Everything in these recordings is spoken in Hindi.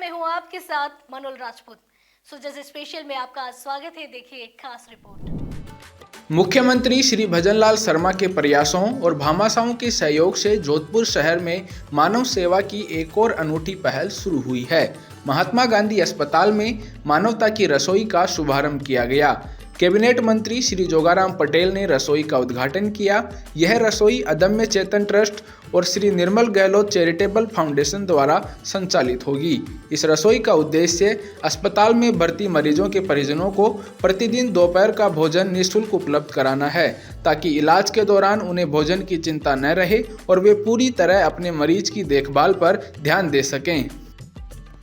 मैं हूं आपके साथ मनोल राजपूत। जैसे स्पेशल में आपका स्वागत है। देखिए एक खास रिपोर्ट। मुख्यमंत्री श्री भजनलाल शर्मा के प्रयासों और भामाशाहों के सहयोग से जोधपुर शहर में मानव सेवा की एक और अनूठी पहल शुरू हुई है। महात्मा गांधी अस्पताल में मानवता की रसोई का शुभारंभ किया गया। कैबिनेट मंत्री श्री जोगाराम पटेल ने रसोई का उद्घाटन किया। यह रसोई अदम्य चेतन ट्रस्ट और श्री निर्मल गहलोत चैरिटेबल फाउंडेशन द्वारा संचालित होगी। इस रसोई का उद्देश्य अस्पताल में भर्ती मरीजों के परिजनों को प्रतिदिन दोपहर का भोजन निःशुल्क उपलब्ध कराना है, ताकि इलाज के दौरान उन्हें भोजन की चिंता न रहे और वे पूरी तरह अपने मरीज की देखभाल पर ध्यान दे सकें।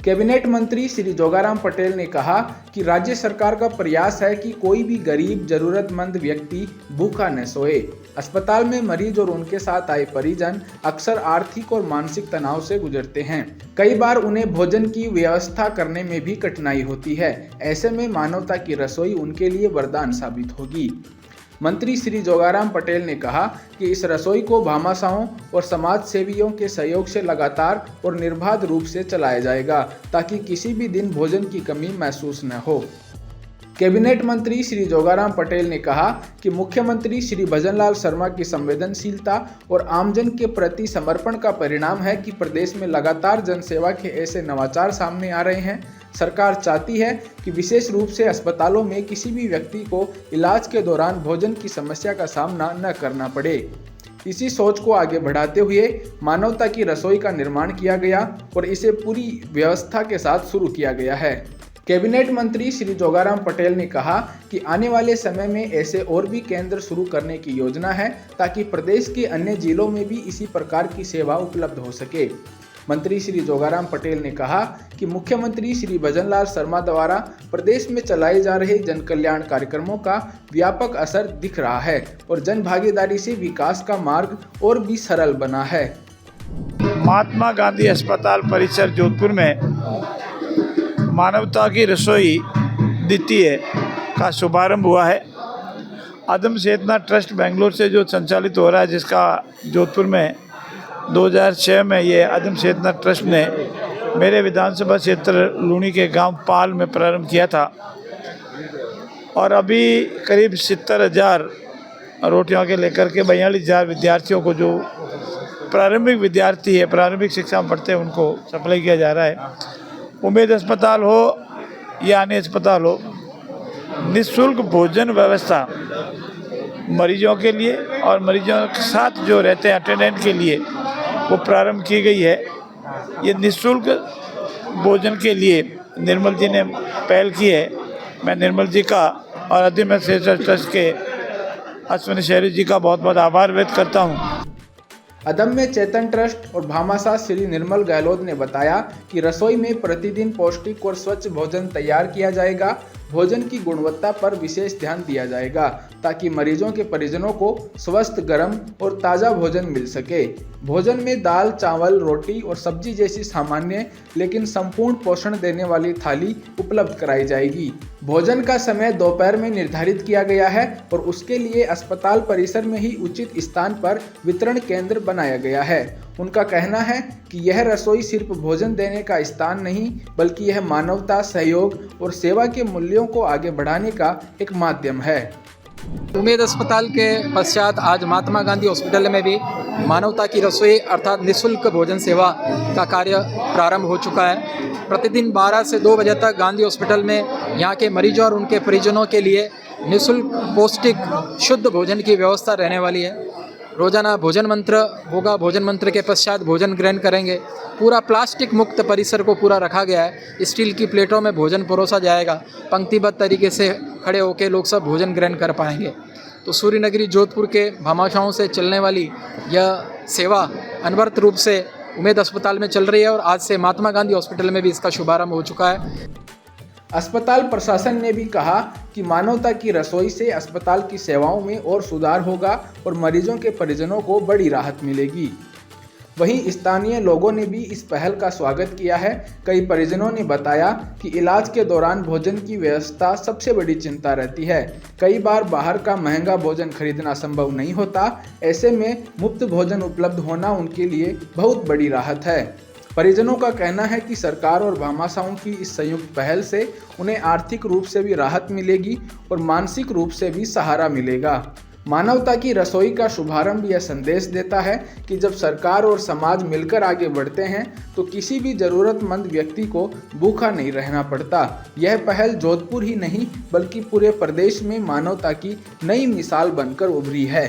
कैबिनेट मंत्री श्री जोगाराम पटेल ने कहा कि राज्य सरकार का प्रयास है कि कोई भी गरीब जरूरतमंद व्यक्ति भूखा न सोए। अस्पताल में मरीज और उनके साथ आए परिजन अक्सर आर्थिक और मानसिक तनाव से गुजरते हैं। कई बार उन्हें भोजन की व्यवस्था करने में भी कठिनाई होती है। ऐसे में मानवता की रसोई उनके लिए वरदान साबित होगी। मंत्री श्री जोगाराम पटेल ने कहा कि इस रसोई को भामाशाहों और समाज सेवियों के सहयोग से लगातार और निर्बाध रूप से चलाया जाएगा, ताकि किसी भी दिन भोजन की कमी महसूस न हो। कैबिनेट मंत्री श्री जोगाराम पटेल ने कहा कि मुख्यमंत्री श्री भजनलाल शर्मा की संवेदनशीलता और आमजन के प्रति समर्पण का परिणाम है कि प्रदेश में लगातार जनसेवा के ऐसे नवाचार सामने आ रहे हैं। सरकार चाहती है कि विशेष रूप से अस्पतालों में किसी भी व्यक्ति को इलाज के दौरान भोजन की समस्या का सामना न करना पड़े। इसी सोच को आगे बढ़ाते हुए मानवता की रसोई का निर्माण किया गया और इसे पूरी व्यवस्था के साथ शुरू किया गया है। कैबिनेट मंत्री श्री जोगाराम पटेल ने कहा कि आने वाले समय में ऐसे और भी केंद्र शुरू करने की योजना है, ताकि प्रदेश के अन्य जिलों में भी इसी प्रकार की सेवा उपलब्ध हो सके। मंत्री श्री जोगाराम पटेल ने कहा कि मुख्यमंत्री श्री भजनलाल शर्मा द्वारा प्रदेश में चलाए जा रहे जन कल्याण कार्यक्रमों का व्यापक असर दिख रहा है और जन भागीदारी से विकास का मार्ग और भी सरल बना है। महात्मा गांधी अस्पताल परिसर जोधपुर में मानवता की रसोई द्वितीय का शुभारंभ हुआ है। अदम चेतना ट्रस्ट बेंगलोर से जो संचालित हो रहा है, जिसका जोधपुर में 2006 में ये अदम चेतना ट्रस्ट ने मेरे विधानसभा क्षेत्र लूणी के गांव पाल में प्रारंभ किया था और अभी करीब 70,000 रोटियों के लेकर के 42,000 विद्यार्थियों को, जो प्रारंभिक विद्यार्थी है, प्रारंभिक शिक्षा में पढ़ते हैं, उनको सप्लाई किया जा रहा है। उम्मीद अस्पताल हो या अन्य अस्पताल हो, निःशुल्क भोजन व्यवस्था मरीजों के लिए और मरीजों के साथ जो रहते हैं अटेंडेंट के लिए वो प्रारंभ की गई है। ये निःशुल्क भोजन के लिए निर्मल जी ने पहल की है। मैं निर्मल जी का और अदम्य चेतन ट्रस्ट के अश्विनी शहरी जी का बहुत बहुत आभार व्यक्त करता हूँ। अदम्य चेतन ट्रस्ट और भामाशाह श्री निर्मल गहलोत ने बताया कि रसोई में प्रतिदिन पौष्टिक और स्वच्छ भोजन तैयार किया जाएगा। भोजन की गुणवत्ता पर विशेष ध्यान दिया जाएगा, ताकि मरीजों के परिजनों को स्वस्थ, गर्म और ताज़ा भोजन मिल सके। भोजन में दाल, चावल, रोटी और सब्जी जैसी सामान्य लेकिन संपूर्ण पोषण देने वाली थाली उपलब्ध कराई जाएगी। भोजन का समय दोपहर में निर्धारित किया गया है और उसके लिए अस्पताल परिसर में ही उचित स्थान पर वितरण केंद्र बनाया गया है। उनका कहना है कि यह रसोई सिर्फ भोजन देने का स्थान नहीं, बल्कि यह मानवता, सहयोग और सेवा के मूल्यों को आगे बढ़ाने का एक माध्यम है। उम्मीद अस्पताल के पश्चात आज महात्मा गांधी हॉस्पिटल में भी मानवता की रसोई अर्थात निःशुल्क भोजन सेवा का कार्य प्रारंभ हो चुका है। प्रतिदिन 12 से 2 बजे तक गांधी हॉस्पिटल में यहाँ के मरीजों और उनके परिजनों के लिए निःशुल्क, पौष्टिक, शुद्ध भोजन की व्यवस्था रहने वाली है। रोजाना भोजन मंत्र होगा। भोजन मंत्र के पश्चात भोजन ग्रहण करेंगे। पूरा प्लास्टिक मुक्त परिसर को पूरा रखा गया है। स्टील की प्लेटों में भोजन परोसा जाएगा। पंक्तिबद्ध तरीके से खड़े होकर लोग सब भोजन ग्रहण कर पाएंगे। तो सूर्य नगरी जोधपुर के भामाशाहों से चलने वाली यह सेवा अनवरत रूप से उम्मीद अस्पताल में चल रही है और आज से महात्मा गांधी हॉस्पिटल में भी इसका शुभारंभ हो चुका है। अस्पताल प्रशासन ने भी कहा कि मानवता की रसोई से अस्पताल की सेवाओं में और सुधार होगा और मरीजों के परिजनों को बड़ी राहत मिलेगी। वहीं स्थानीय लोगों ने भी इस पहल का स्वागत किया है। कई परिजनों ने बताया कि इलाज के दौरान भोजन की व्यवस्था सबसे बड़ी चिंता रहती है। कई बार बाहर का महंगा भोजन खरीदना संभव नहीं होता। ऐसे में मुफ्त भोजन उपलब्ध होना उनके लिए बहुत बड़ी राहत है। परिजनों का कहना है कि सरकार और भामाशाहों की इस संयुक्त पहल से उन्हें आर्थिक रूप से भी राहत मिलेगी और मानसिक रूप से भी सहारा मिलेगा। मानवता की रसोई का शुभारंभ यह संदेश देता है कि जब सरकार और समाज मिलकर आगे बढ़ते हैं तो किसी भी जरूरतमंद व्यक्ति को भूखा नहीं रहना पड़ता। यह पहल जोधपुर ही नहीं बल्कि पूरे प्रदेश में मानवता की नई मिसाल बनकर उभरी है।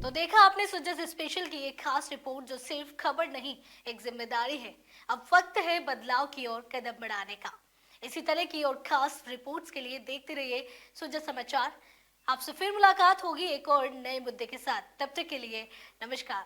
तो देखा आपने सुजस स्पेशल की एक खास रिपोर्ट जो सिर्फ खबर नहीं, एक जिम्मेदारी है। अब वक्त है बदलाव की ओर कदम बढ़ाने का। इसी तरह की और खास रिपोर्ट्स के लिए देखते रहिए सुजस समाचार। आपसे फिर मुलाकात होगी एक और नए मुद्दे के साथ। तब तक के लिए नमस्कार।